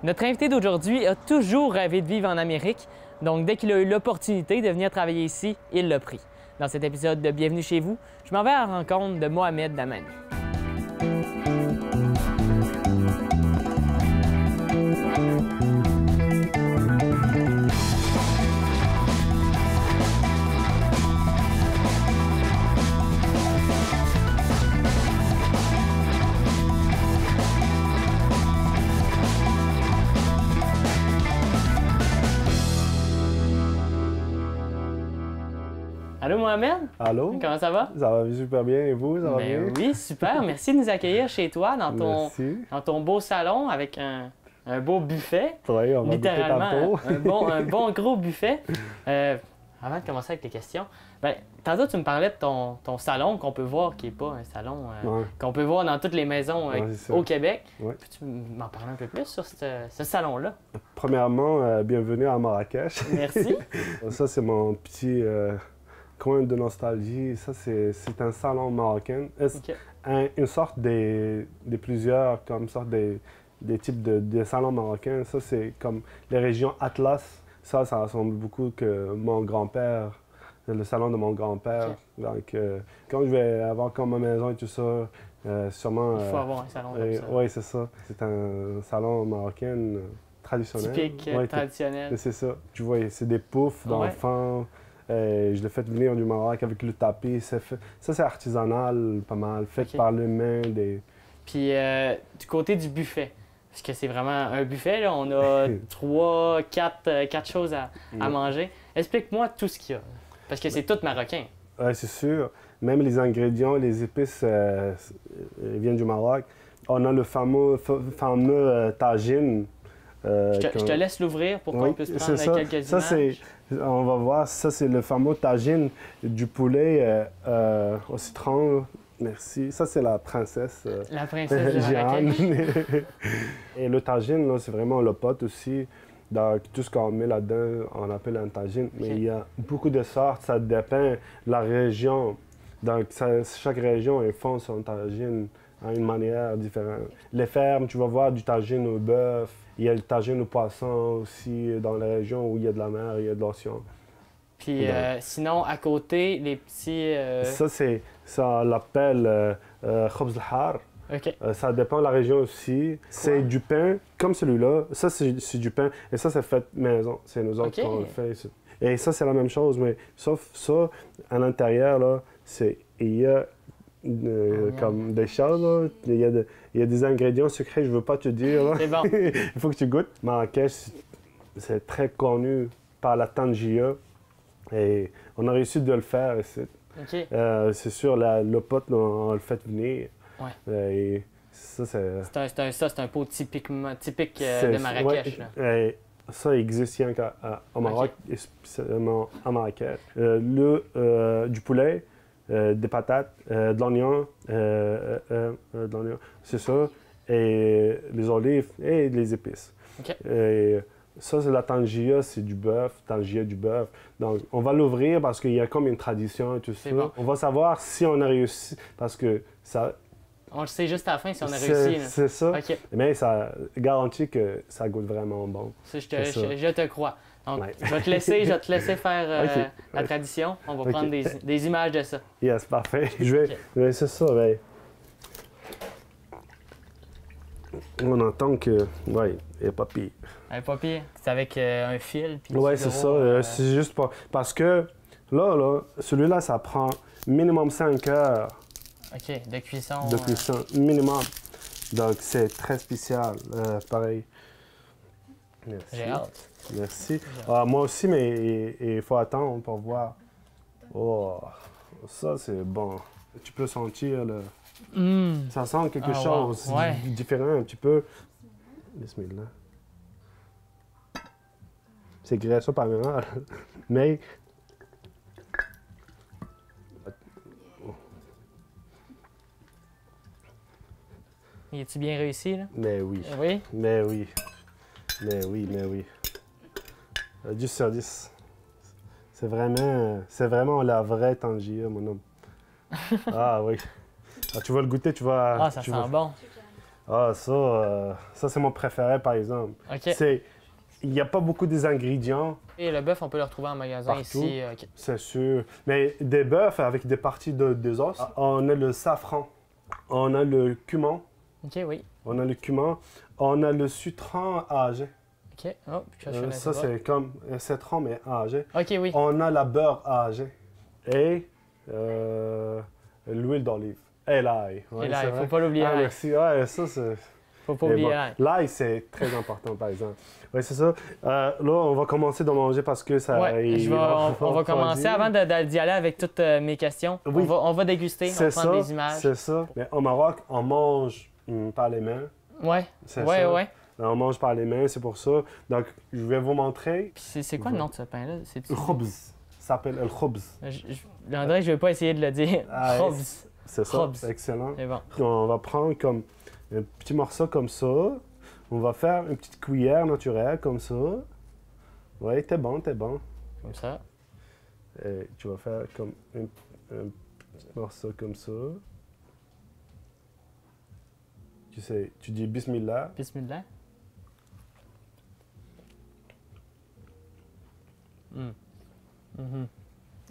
Notre invité d'aujourd'hui a toujours rêvé de vivre en Amérique, donc dès qu'il a eu l'opportunité de venir travailler ici, il l'a pris. Dans cet épisode de Bienvenue chez vous, je m'en vais à la rencontre de Mohamed Damani. Allô Mohamed? Allô? Comment ça va? Ça va super bien. Et vous, ça va bien? Oui, super. Merci de nous accueillir chez toi dans Merci. ton beau salon avec un beau buffet. Oui, on va goûter Littéralement, tantôt. un bon gros buffet. Avant de commencer avec les questions, tantôt tu me parlais de ton salon qu'on peut voir, qui n'est pas un salon Ouais. qu'on peut voir dans toutes les maisons Ouais, c'est ça. au Québec. Ouais. Peux-tu m'en parler un peu plus sur ce salon-là? Premièrement, bienvenue à Marrakech. Merci. Ça, c'est mon petit coin de nostalgie. Ça, c'est un salon marocain. Ok. Une sorte de plusieurs, comme sorte des types de salons marocains. Ça, c'est comme les régions Atlas. Ça ressemble beaucoup que mon grand-père, le salon de mon grand-père. Ok. Donc, quand je vais avoir comme ma maison et tout ça, sûrement... Il faut avoir un salon comme ça. Oui, c'est ça. C'est un salon marocain traditionnel. Typique, Ouais, traditionnel. c'est ça. Tu vois, c'est des poufs d'enfants. Je l'ai fait venir du Maroc avec le tapis. Ça, c'est artisanal, pas mal. Fait Ok. par les mains. Puis du côté du buffet, parce que c'est vraiment un buffet, là, on a 4 choses à manger. Explique-moi tout ce qu'il y a, parce que c'est tout marocain. Ouais, c'est sûr. Même les ingrédients, les épices viennent du Maroc. On a le fameux tagine. Je te laisse l'ouvrir pour qu'on puisse prendre quelques images. On va voir, ça c'est le fameux tagine du poulet au citron. Merci. Ça c'est la princesse. La princesse de Marrakech. Jeanne. Et le tagine, là, c'est vraiment le pot aussi. Donc, tout ce qu'on met là-dedans, on appelle un tagine. Mais il y a beaucoup de sortes, ça dépend de la région. Donc, chaque région, ils font son tagine à une manière différente. Les fermes, tu vas voir du tagine au bœuf. Il y a le tagine au poisson aussi, dans les régions où il y a de la mer, il y a de l'océan. Puis sinon, à côté, les petits... Ça l'appelle khobz al-har. OK. Ça dépend de la région aussi. C'est du pain, comme celui-là. Ça, c'est du pain. Et ça, c'est fait maison. C'est nous autres qui le fait. Et ça, c'est la même chose, mais sauf ça, à l'intérieur, là, il y a comme des choses, là. Il y a des ingrédients secrets, je ne veux pas te dire. C'est bon. Il faut que tu goûtes. Marrakech, c'est très connu par la tangia. Et on a réussi de le faire ici. OK. C'est sûr, le pot, on le fait venir. Ouais. Et ça, c'est un pot typique de Marrakech. Ouais, là. et ça existe rien qu'au Maroc, et spécialement à Marrakech. Du poulet, des patates, de l'oignon, c'est ça, et les olives et les épices. OK. Et ça, c'est la tangia, c'est du bœuf, tangia du bœuf. Donc, on va l'ouvrir parce qu'il y a comme une tradition et tout ça. Bon. On va savoir si on a réussi, parce que ça... On le sait juste à la fin si on a réussi. C'est ça. OK. Mais ça garantit que ça goûte vraiment bon. Ça, je te crois. Donc, je vais te laisser faire la tradition. On va prendre des images de ça. Yes, parfait. C'est ça, ben. On entend que, ouais, il n'est pas pire. Elle est pas pire. C'est avec un fil. Puis Ouais, c'est ça. C'est juste pas. Parce que là, celui-là, ça prend minimum 5 heures. OK, de cuisson. De cuisson, minimum. Donc, c'est très spécial. Pareil. Merci. J'ai hâte. Merci. Moi aussi, mais il faut attendre pour voir. Oh, ça, c'est bon. Tu peux sentir le... Ça sent quelque chose de différent un petit peu. Bismillah. C'est graisseux pas mal. Mais... Es-tu bien réussi, là? Mais oui. Oui? Mais oui. Mais oui, mais oui. 10 sur 10. C'est vraiment la vraie tangia, mon homme. Ah oui. Ah, tu vas le goûter, tu vas... Ah, ça sent bon. Ah, ça c'est mon préféré, par exemple. OK. Il n'y a pas beaucoup des ingrédients, Et le bœuf, on peut le retrouver en magasin Partout. ici. OK. c'est sûr. Mais des bœufs avec des parties des os. On a le safran, on a le cumin, OK, oui. on a le cumin, on a le citron âgé. OK. Oh, je connaissais Ça, pas. c'est comme un citron, mais âgé. OK, oui. On a la beurre âgée et l'huile d'olive. Et l'ail. Ouais, Et l'ail, c'est faut vrai. pas l'oublier, Ah, l'ail. merci. Ouais, ça, c'est... Faut pas Et oublier bon, l'ail. l'ail, c'est très important, par exemple. Oui, c'est ça. Là, on va commencer de manger parce que ça... Ouais, on va commencer avant d'y aller avec toutes mes questions. Oui. On va déguster, on va C'est prendre ça, des images. c'est ça. Mais au Maroc, on mange par les mains. Ouais, C'est ouais, ça. ouais. On mange par les mains, c'est pour ça. Donc, je vais vous montrer. Puis c'est quoi le nom de ce pain-là? Le khobz. Ça s'appelle le khobz. André, je vais pas essayer de le dire. Ah, Khobz. C'est ça, Khobz. c'est excellent. C'est bon. On va prendre comme un petit morceau comme ça. On va faire une petite cuillère naturelle comme ça. Oui, t'es bon, t'es bon. Comme ça. Et tu vas faire comme un petit morceau comme ça. Tu sais, tu dis Bismillah. Bismillah.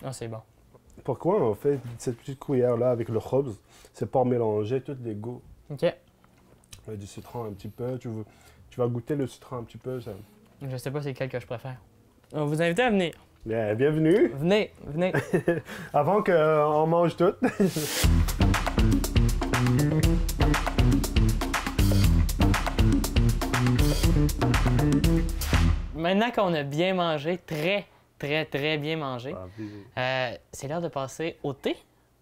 Ah, c'est bon. Pourquoi on fait cette petite cuillère-là avec le khobz? C'est pour mélanger tous les goûts. OK. Du citron un petit peu. Tu vas goûter le citron un petit peu. Ça. Je sais pas c'est lequel que je préfère. On vous invite à venir. Bien, bienvenue. Venez, venez. Avant qu'on mange tout. Maintenant qu'on a bien mangé, très bien mangé, c'est l'heure de passer au thé.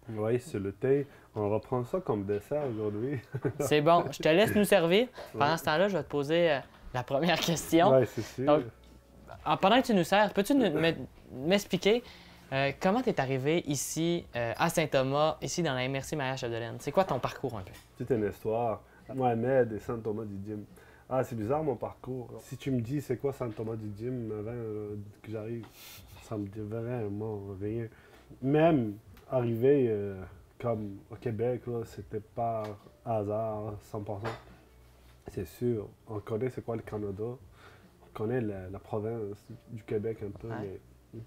Oui, c'est le thé. On va prendre ça comme dessert aujourd'hui. C'est bon. Je te laisse nous servir. Pendant ce temps-là, je vais te poser la première question. Oui, c'est sûr. Donc, pendant que tu nous sers, peux-tu m'expliquer comment tu es arrivé ici à Saint-Thomas, ici dans la MRC Maria-Chapdelaine? C'est quoi ton parcours un peu? C'est une histoire. Mohamed et Saint-Thomas-du-Dim. Ah, c'est bizarre mon parcours. Si tu me dis c'est quoi Saint-Thomas-du-Dim avant que j'arrive, ça me dit vraiment rien. Même arrivé comme au Québec, là, c'était par hasard, 100%. C'est sûr. On connaît c'est quoi le Canada. On connaît la province du Québec un peu, Ouais. mais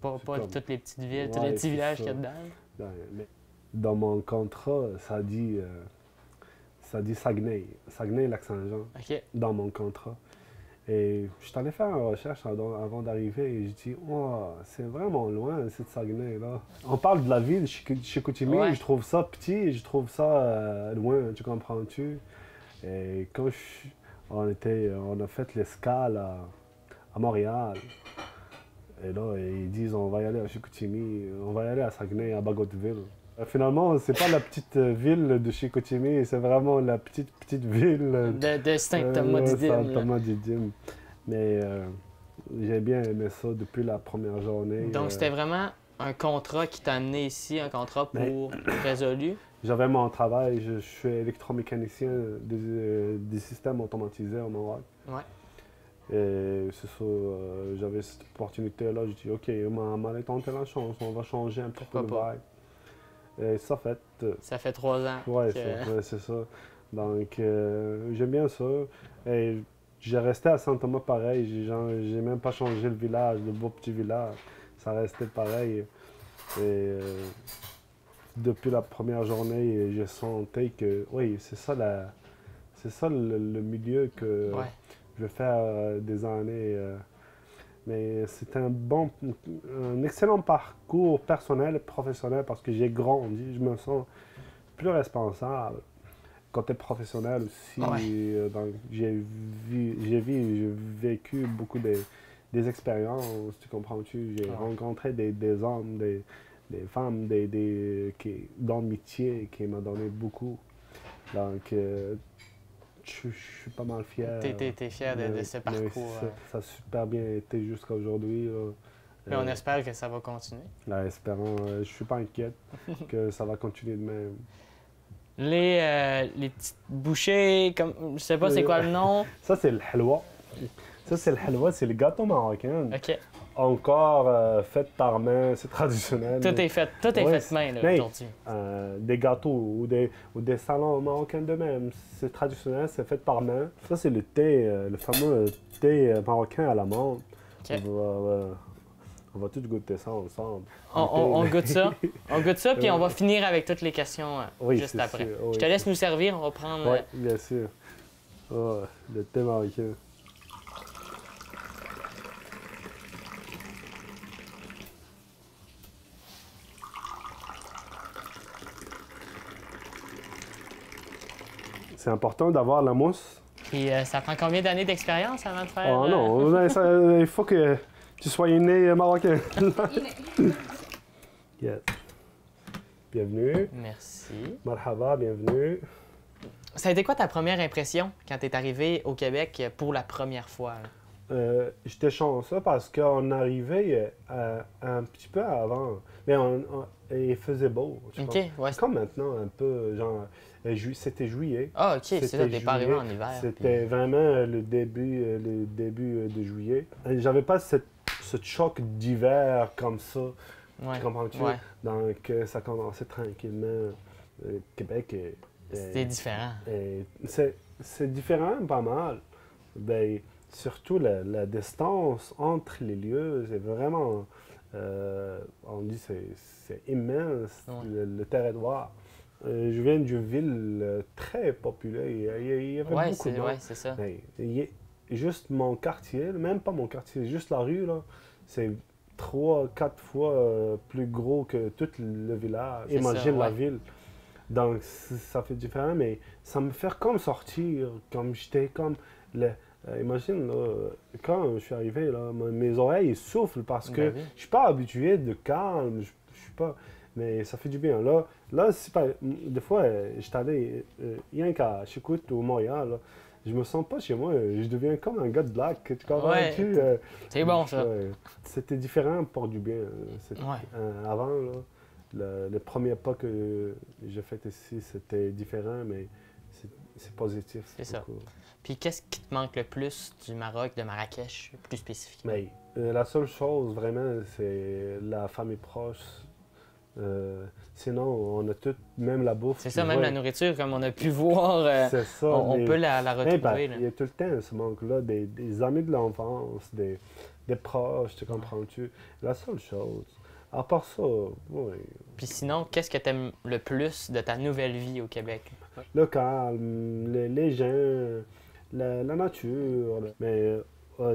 Pas comme- toutes les petites villes, tous Ouais, les petits c'est villages ça. qu'il y a dedans. mais dans mon contrat, ça dit Saguenay. Saguenay-Lac-Saint-Jean. OK. Dans mon contrat. Et je suis allé faire une recherche avant d'arriver et je dis, oh, c'est vraiment loin, cette Saguenay-là. On parle de la ville, Chicoutimi, Ouais. je trouve ça petit et je trouve ça loin, tu comprends-tu? Et quand on a fait l'escale à Montréal, et là, ils disent, on va y aller à Chicoutimi, on va y aller à Saguenay, à Bagotville. Finalement, c'est pas la petite ville de Chicoutimi, c'est vraiment la petite ville De Saint-Thomas-du-Dim. là. Saint-Thomas-du-Dim. Mais j'ai bien aimé ça depuis la première journée. Donc, c'était vraiment un contrat qui t'a amené ici, un contrat Mais- pour résolu. J'avais mon travail, je suis électromécanicien des systèmes automatisés au Maroc. Ouais. Et c'est ça, j'avais cette opportunité-là, je dis ok, ma tenter la chance, on va changer un petit peu Pourquoi le vibe. Et ça fait. Ça fait 3 ans. Ouais, que- ouais, c'est ça. Donc, j'aime bien ça. Et j'ai resté à Saint-Thomas pareil. J'ai même pas changé le village, le beau petit village. Ça restait pareil. Et depuis la première journée, j'ai senti que, oui, c'est ça le milieu que Ouais. je vais faire des années. Mais c'est un excellent parcours personnel et professionnel parce que j'ai grandi, je me sens plus responsable. Côté professionnel aussi, Ouais. donc j'ai vécu beaucoup des expériences, tu comprends-tu? J'ai rencontré des hommes, des femmes, dans le métier qui m'ont donné beaucoup. Donc, je suis pas mal fier. T'es fier de ce Mais parcours. ça a super bien été jusqu'à aujourd'hui. Mais on espère que ça va continuer. Là, espérant, je suis pas inquiète que ça va continuer de même. Les petites bouchées, comme je sais pas c'est quoi le nom. Ça, c'est le halwa. Ça, c'est le halwa, c'est le gâteau marocain. OK. encore fait par main, c'est traditionnel. Tout est fait, main là, mais, aujourd'hui. des gâteaux ou des salons marocains d'eux-mêmes, c'est traditionnel, c'est fait par main. Ça, c'est le thé, le fameux thé marocain à la menthe. Ok. On va tous goûter ça ensemble. On goûte ça. On goûte ça, puis on va finir avec toutes les questions Oui, juste c'est après. sûr, oui, Je te laisse nous servir, on va prendre. Oui, bien sûr. Oh, le thé marocain. C'est important d'avoir la mousse. Puis ça prend combien d'années d'expérience avant de faire? Oh non, il faut que tu sois né marocain. Yes. Bienvenue. Merci. Marhaba, bienvenue. Ça a été quoi ta première impression quand tu es arrivé au Québec pour la première fois? J'étais chanceux parce qu'on arrivait un petit peu avant. Mais il faisait beau. Ok, ouais. Comme maintenant, un peu, genre, c'était juillet. Ah, ok, c'est ça, t'es pas arrivé en hiver. C'était vraiment le début de juillet. J'avais pas ce choc d'hiver comme ça. Ouais. Comprends-tu? Ouais. Donc, ça commençait tranquillement. Québec. C'était différent. C'est différent, pas mal. Ben, surtout la distance entre les lieux, c'est vraiment. On dit c'est immense, Ouais. le territoire. Je viens d'une ville très populaire. Il y avait beaucoup de monde. Ouais, c'est ça. Ben, juste mon quartier, même pas mon quartier, juste la rue, là, c'est 3-4 fois plus gros que tout le village. Imagine ça, la ouais. ville. Donc, ça fait différent, mais ça me fait comme sortir, comme j'étais comme... imagine, là, quand je suis arrivé, là, mes oreilles soufflent parce que Ben oui. je suis pas habitué de calme, je suis pas... Mais ça fait du bien. Là c'est pas... Des fois, j'étais allé rien qu'à Chicoute ou Montréal, là, je me sens pas chez moi, je deviens comme un gars de black, tu comprends? Ouais, c'est bon, ça. C'était différent pour du bien. Ouais. Avant, là, le premier pas que j'ai fait ici, c'était différent, mais c'est positif. C'est ça. beaucoup. Puis qu'est-ce qui te manque le plus du Maroc, de Marrakech, plus spécifiquement? Mais la seule chose, vraiment, c'est la famille proche. Sinon, on a tout, même la bouffe. C'est ça, même la nourriture, comme on a pu voir, c'est ça, on peut la retrouver. Ben, là. il y a tout le temps ce manque-là, des amis de l'enfance, des proches, tu comprends-tu? La seule chose. À part ça, oui. Puis sinon, qu'est-ce que tu aimes le plus de ta nouvelle vie au Québec? Le calme, les gens, la nature. Mais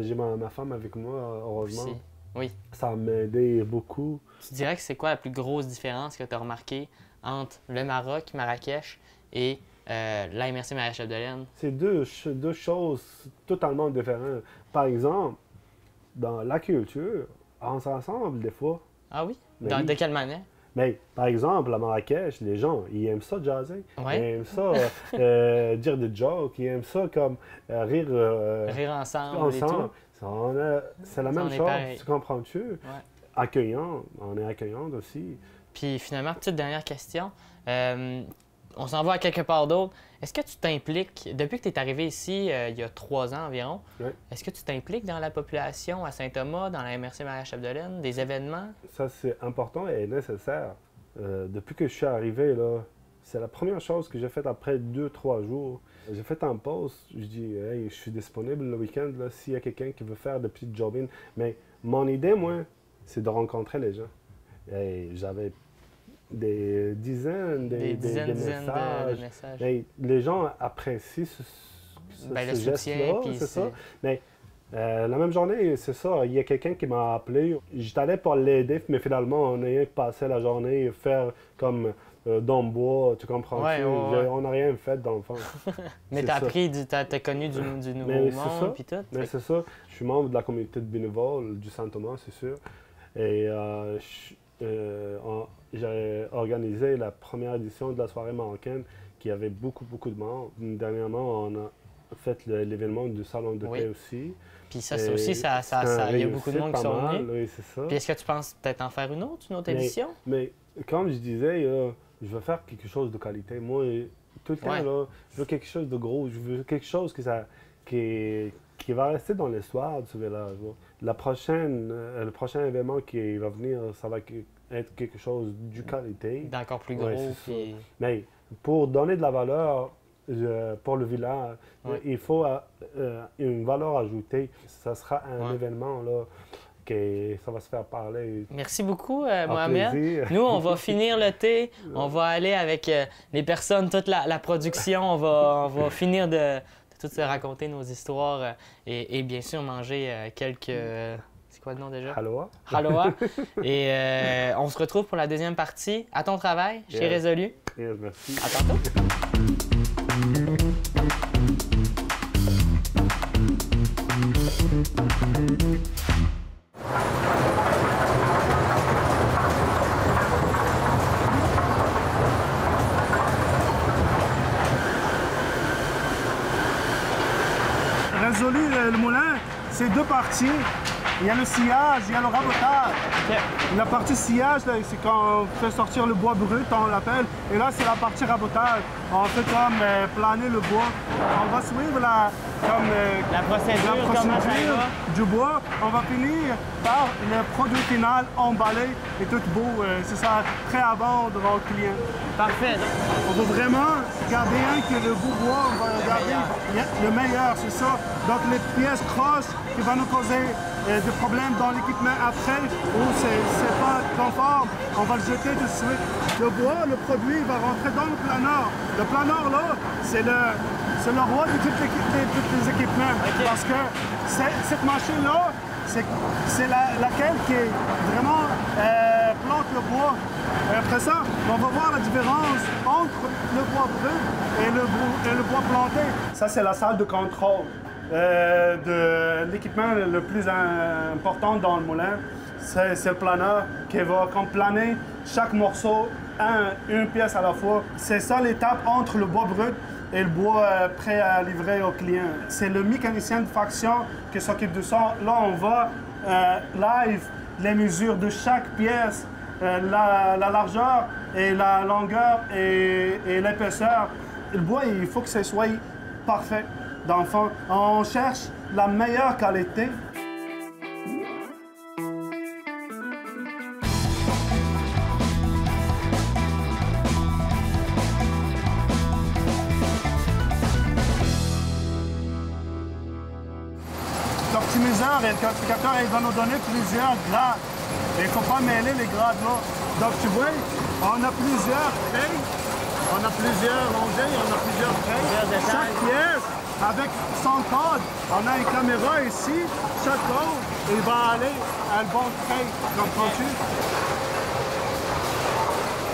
j'ai ma femme avec moi, heureusement. Aussi. Oui. Ça m'a aidé beaucoup. Tu dirais que c'est quoi la plus grosse différence que tu as remarquée entre le Maroc, Marrakech et la MRC Maria Chapdelaine? C'est deux choses totalement différentes. Par exemple, dans la culture, on s'assemble des fois. Ah oui? Mais oui. De quelle manière? Mais par exemple, à Marrakech, les gens, ils aiment ça jaser. Ouais. Ils aiment ça dire des jokes. Ils aiment ça comme rire, Rire ensemble et tout. C'est la Ça, même on est chose, pareil. tu comprends-tu? Ouais. Accueillant, on est accueillant aussi. Puis finalement, petite dernière question. On s'en va à quelque part d'autre. Est-ce que tu t'impliques, depuis que tu es arrivé ici il y a 3 ans environ, Ouais. est-ce que tu t'impliques dans la population à Saint-Thomas, dans la MRC Maria Chapdelaine, des événements? Ça, c'est important et nécessaire. Depuis que je suis arrivé, là, c'est la première chose que j'ai faite après 2-3 jours. J'ai fait un post, je dis, hey, je suis disponible le week-end là, s'il y a quelqu'un qui veut faire de petites jobbing. Mais mon idée, moi, c'est de rencontrer les gens. Et j'avais des dizaines, Des dizaines de messages. messages. Mais les gens apprécient Ben, le ce soutien, geste-là, puis c'est ça. Mais la même journée, c'est ça, il y a quelqu'un qui m'a appelé. J'étais allé pour l'aider, mais finalement, on a rien que passé la journée faire comme dans le bois, tu comprends? Ouais, ouais. On n'a rien fait dans le fond. Mais C'est t'as ça. appris, t'as connu du nouveau Mais c'est ça. monde, puis tout. Mais c'est ça, je suis membre de la communauté de bénévoles du Saint-Thomas, c'est sûr. Et j'ai organisé la première édition de la soirée marocaine qui avait beaucoup, beaucoup de monde. Dernièrement, on a fait l'événement du salon de Oui. thé aussi. Puis ça aussi, il y a beaucoup de monde qui sont venus. Oui, c'est ça. Puis est-ce que tu penses peut-être en faire une autre édition? Mais comme je disais, je veux faire quelque chose de qualité. Moi, tout le temps, Ouais. là, je veux quelque chose de gros. Je veux quelque chose qui qui va rester dans l'histoire du village. La prochaine, le prochain événement qui va venir, ça va être quelque chose de qualité. D'encore plus gros. Ouais, puis... Mais pour donner de la valeur pour le village, il faut une valeur ajoutée. Ça sera un événement là, que ça va se faire parler. Merci beaucoup, Mohamed. Plaisir. Nous, on va finir le thé. On va aller avec les personnes, toute la production. On va finir de tout se raconter nos histoires et bien sûr manger quelques... c'est quoi le nom déjà? Halloa. Halloa. Et on se retrouve pour la deuxième partie. À ton travail, chez Résolu. Merci. À tantôt. Résolu, le moulin, c'est deux parties. Il y a le sillage, il y a le rabotage. Okay. La partie sillage, c'est quand on fait sortir le bois brut, on l'appelle. Et là, c'est la partie rabotage. On fait comme planer le bois. On va suivre la procédure comment ça va? Du bois. On va finir par le produit final emballé et tout beau. C'est ça, prêt à vendre aux clients. Parfait. On veut vraiment garder que le beau bois, on va garder le meilleur, c'est ça. Donc les pièces crosses qui vont nous causer des problèmes dans l'équipement après, ou c'est pas conforme, on va le jeter tout de suite. Le bois, le produit va rentrer dans le planeur. Le planeur là, c'est le roi de tous les équipements. Okay. Parce que cette machine-là, c'est laquelle qui est vraiment plante le bois. Et après ça, on va voir la différence entre le bois brut et le bois planté. Ça, c'est la salle de contrôle de l'équipement le plus important dans le moulin. C'est le planeur qui va comme planer chaque morceau, une pièce à la fois. C'est ça l'étape entre le bois brut et le bois prêt à livrer au client. C'est le mécanicien de faction qui s'occupe de ça. Là, on va live les mesures de chaque pièce, la largeur et la longueur et l'épaisseur. Le bois, il faut que ce soit parfait. Dans le fond, on cherche la meilleure qualité. L'optimiseur et le quantificateur, il va nous donner plusieurs grades. Il ne faut pas mêler les grades là. Donc tu vois, on a plusieurs traits, on a plusieurs longueurs, on a plusieurs traits. Chaque pièce, avec son code, on a une caméra ici, chaque code, il va aller à le bon trait, comprends-tu?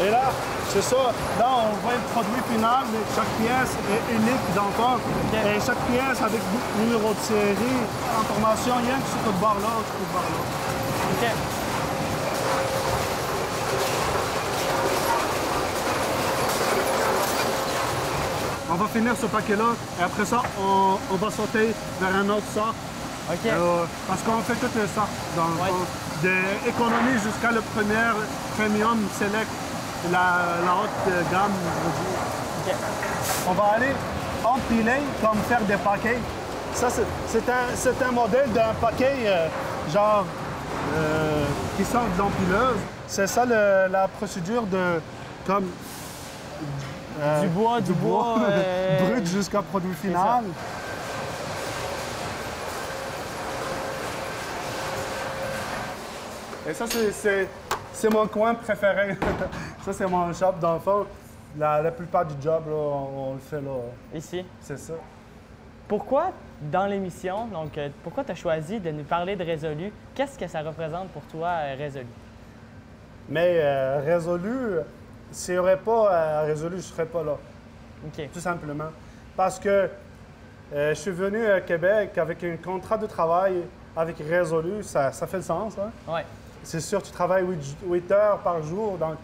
Et là, c'est ça, là on voit le produit final, mais chaque pièce est unique dans le fond. Et chaque pièce avec numéro de série, information, rien que sur ce bord-là, sur ce bord-là. OK. On va finir ce paquet-là et après ça, on va sauter vers un autre sort. OK. Parce qu'on fait toutes les sortes dans le fond. D'économie jusqu'à le premium select, la haute gamme, je veux dire. OK. On va aller empiler comme faire des paquets. Ça, c'est un modèle d'un paquet qui sort de l'empileuse. C'est ça la procédure de comme du bois brut jusqu'à produit final. Et ça, c'est mon coin préféré. Ça, c'est mon shop dans le fond. La plupart du job, là, on le fait là. Ici. C'est ça. Pourquoi, dans l'émission, donc pourquoi tu as choisi de nous parler de Résolu? Qu'est-ce que ça représente pour toi, Résolu? Mais Résolu, s'il n'y aurait pas Résolu, je ne serais pas là. OK. Tout simplement. Parce que je suis venu à Québec avec un contrat de travail avec Résolu, ça fait le sens. Hein? Oui. C'est sûr, tu travailles 8 heures par jour, donc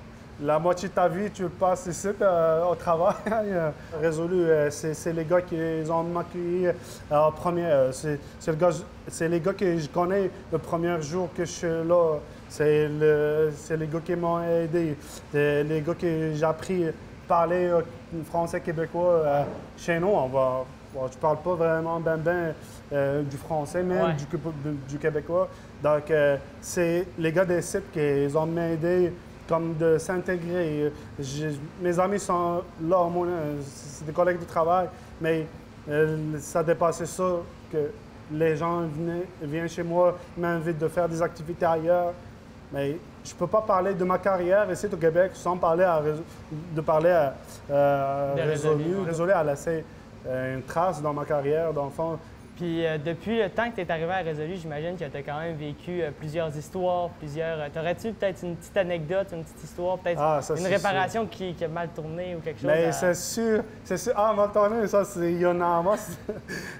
la moitié de ta vie, tu passes ici au travail. Résolu, c'est les gars qui ont m'accueilli en premier. C'est les gars que je connais le premier jour que je suis là. C'est les gars qui m'ont aidé. Les gars que j'ai appris parler français québécois chez nous, je parle pas vraiment du français, même du québécois. Donc, c'est les gars des sites qui ont m'aidé comme de s'intégrer. Mes amis sont là, au moins, c'est des collègues de travail, mais ça dépassait ça, que les gens viennent chez moi, m'invitent de faire des activités ailleurs. Mais je ne peux pas parler de ma carrière ici au Québec sans parler à Résolu. Résolu a laissé une trace dans ma carrière d'enfant. Puis depuis le temps que tu es arrivé à Résolu, j'imagine que tu as quand même vécu plusieurs histoires, T'aurais-tu peut-être une petite anecdote, une petite histoire, peut-être une réparation qui a mal tourné ou quelque chose? Mais c'est sûr. Ah, mal tourné, ça, il y en a en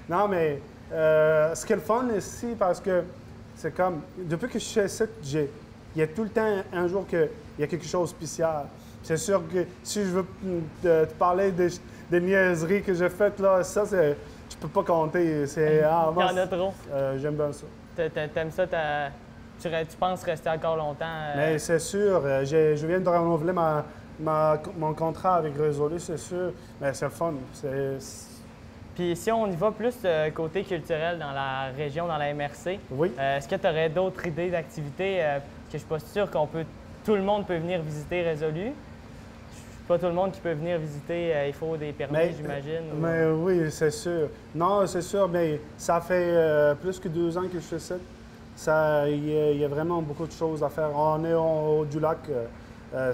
Non, mais ce qui est le fun ici, parce que c'est comme, depuis que je suis ici, il y a tout le temps un jour qu'il y a quelque chose de spécial. C'est sûr que si je veux te parler des niaiseries que j'ai faites, là, ça, tu peux pas compter. Il y en a trop. J'aime bien ça. T'aimes ça? Tu penses rester encore longtemps? Mais c'est sûr. Je viens de renouveler mon contrat avec Résolu, c'est sûr. Mais c'est le fun. Puis si on y va plus côté culturel dans la région, dans la MRC, oui. Est-ce que tu aurais d'autres idées d'activités? Que je suis pas sûr tout le monde peut venir visiter Résolu. Pas tout le monde qui peut venir visiter, il faut des permis, j'imagine. Mais oui, c'est sûr. Non, c'est sûr, mais ça fait plus que 2 ans que je fais ça. Il y a vraiment beaucoup de choses à faire. On est au haut du lac,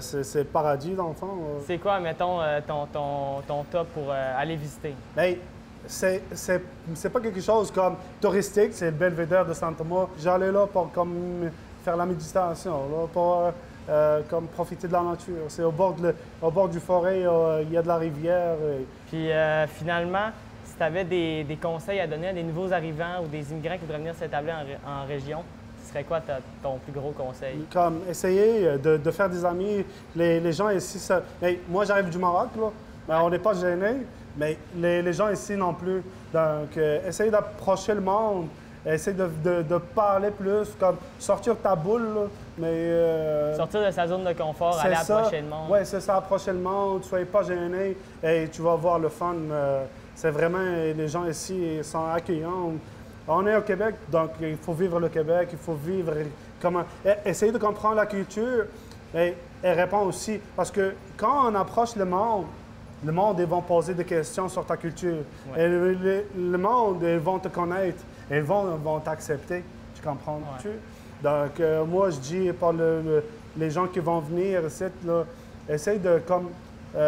c'est le paradis dans le fond. C'est quoi, mettons, ton top pour aller visiter? Bien, c'est pas quelque chose comme touristique, c'est le belvédère de Saint-Thomas. J'allais là pour faire la méditation, là, pour comme profiter de la nature. C'est au bord du forêt, il y a de la rivière. Puis finalement, si tu avais des conseils à donner à des nouveaux arrivants ou des immigrants qui voudraient venir s'établir en région, ce serait quoi ton plus gros conseil? Comme essayer de faire des amis. Les gens ici, mais moi j'arrive du Maroc, là. Mais on n'est pas gênés, mais les gens ici non plus. Donc, essayer d'approcher le monde. Essayer de parler plus, comme sortir de ta boule, là, mais... sortir de sa zone de confort, aller approcher le monde. Oui, c'est ça, approcher le monde, ne soyez pas gêné et tu vas voir le fun. C'est vraiment, les gens ici sont accueillants. On est au Québec, donc il faut vivre le Québec, il faut vivre comment... Essayer de comprendre la culture et répondre aussi, parce que quand on approche le monde, ils vont poser des questions sur ta culture. Ouais. Et le monde, ils vont te connaître. Ils vont t'accepter, tu comprends? Ouais. Donc, moi, je dis pour les gens qui vont venir ici, essaye de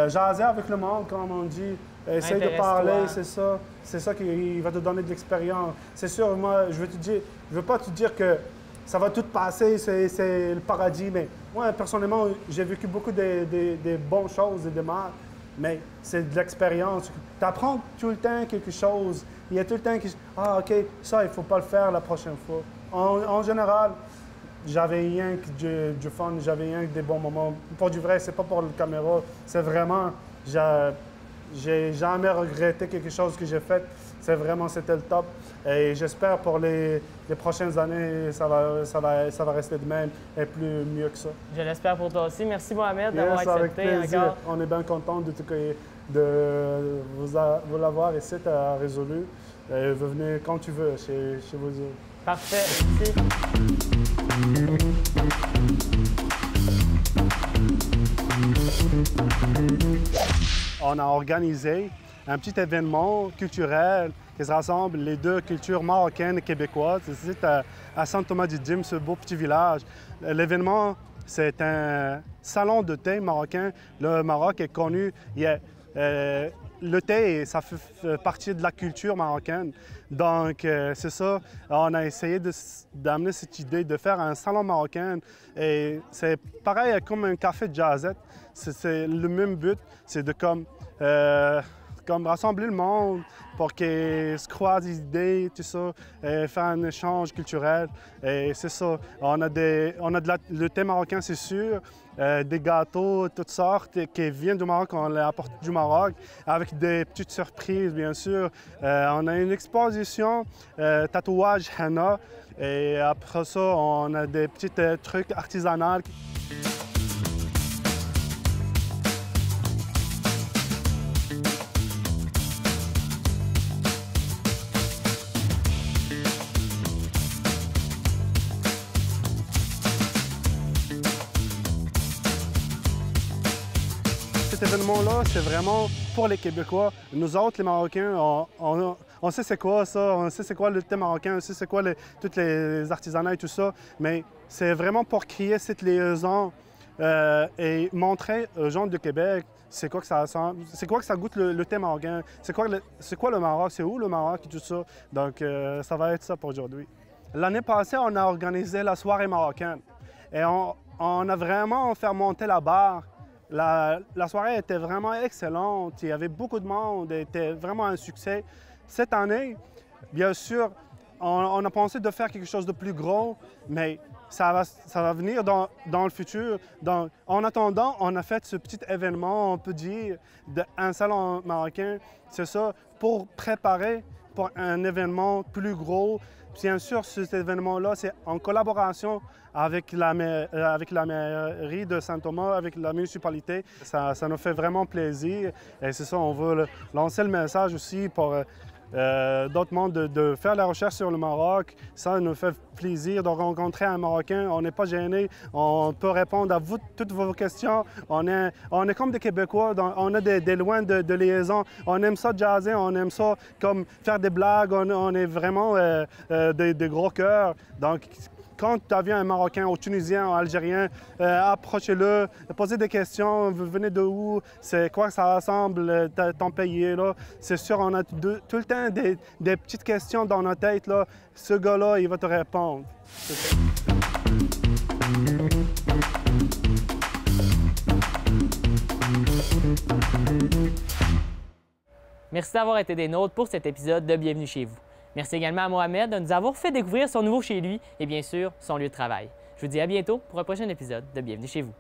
jaser avec le monde, comme on dit. Essaye de parler, c'est ça. C'est ça qui va te donner de l'expérience. C'est sûr, moi, je veux pas te dire que ça va tout passer, c'est le paradis, mais moi, personnellement, j'ai vécu beaucoup de bonnes choses et de mal. Mais c'est de l'expérience. Tu apprends tout le temps quelque chose. Il y a tout le temps ah, OK, ça, il ne faut pas le faire la prochaine fois. En général, j'avais rien que du fun, j'avais rien que des bons moments. Pour du vrai, c'est pas pour la caméra. C'est vraiment, j'ai jamais regretté quelque chose que j'ai fait. C'était le top. Et j'espère pour les prochaines années, ça va rester de même et plus mieux que ça. Je l'espère pour toi aussi. Merci Mohamed d'avoir accepté avec plaisir. Encore. On est bien content de vous l'avoir ici à Résolu. Venez quand tu veux chez vous. Parfait. Merci. On a organisé un petit événement culturel qui rassemble les deux cultures marocaines et québécoises. C'est à Saint-Thomas-du-Dim, ce beau petit village. L'événement, c'est un salon de thé marocain. Le Maroc est connu. Le thé, ça fait partie de la culture marocaine. Donc, c'est ça. On a essayé d'amener cette idée de faire un salon marocain. Et c'est pareil comme un café de jazzette. C'est le même but, c'est de comme rassembler le monde pour qu'ils se croisent des idées, tout ça, et faire un échange culturel. Et c'est ça. On a le thé marocain, c'est sûr, des gâteaux, toutes sortes, qui viennent du Maroc, on les apporte du Maroc, avec des petites surprises, bien sûr. On a une exposition tatouage henna, et après ça, on a des petits trucs artisanaux. cet événement-là, c'est vraiment pour les Québécois. Nous autres, les Marocains, on sait c'est quoi ça, on sait c'est quoi le thé marocain, on sait c'est quoi tous les artisanats et tout ça, mais c'est vraiment pour créer cette liaison et montrer aux gens de Québec c'est quoi que ça goûte le thé marocain, c'est quoi le Maroc, c'est où le Maroc et tout ça. Donc ça va être ça pour aujourd'hui. L'année passée, on a organisé la soirée marocaine et on a vraiment fait monter la barre. La soirée était vraiment excellente, il y avait beaucoup de monde, c'était vraiment un succès. Cette année, bien sûr, on a pensé de faire quelque chose de plus gros, mais ça va venir dans le futur. Donc, en attendant, on a fait ce petit événement, on peut dire, d'un salon marocain. C'est ça, pour préparer pour un événement plus gros. Bien sûr, cet événement-là, c'est en collaboration avec la mairie de Saint-Thomas, avec la municipalité. Ça nous fait vraiment plaisir. Et c'est ça, on veut lancer le message aussi pour d'autres mondes de faire la recherche sur le Maroc. Ça nous fait plaisir de rencontrer un Marocain. On n'est pas gêné. On peut répondre à toutes vos questions. On est comme des Québécois. On a des loins de liaison. On aime ça jazzer. On aime ça comme faire des blagues. On est vraiment des gros cœurs. Donc, quand tu as vu un Marocain, ou Tunisien, ou Algérien, approchez-le, posez des questions, vous venez de où, c'est quoi ça ressemble, ton pays est là. C'est sûr, on a tout le temps des petites questions dans notre tête. Là. Ce gars-là, il va te répondre. Merci d'avoir été des nôtres pour cet épisode de Bienvenue chez vous. Merci également à Mohamed de nous avoir fait découvrir son nouveau chez lui et bien sûr son lieu de travail. Je vous dis à bientôt pour un prochain épisode de Bienvenue chez vous.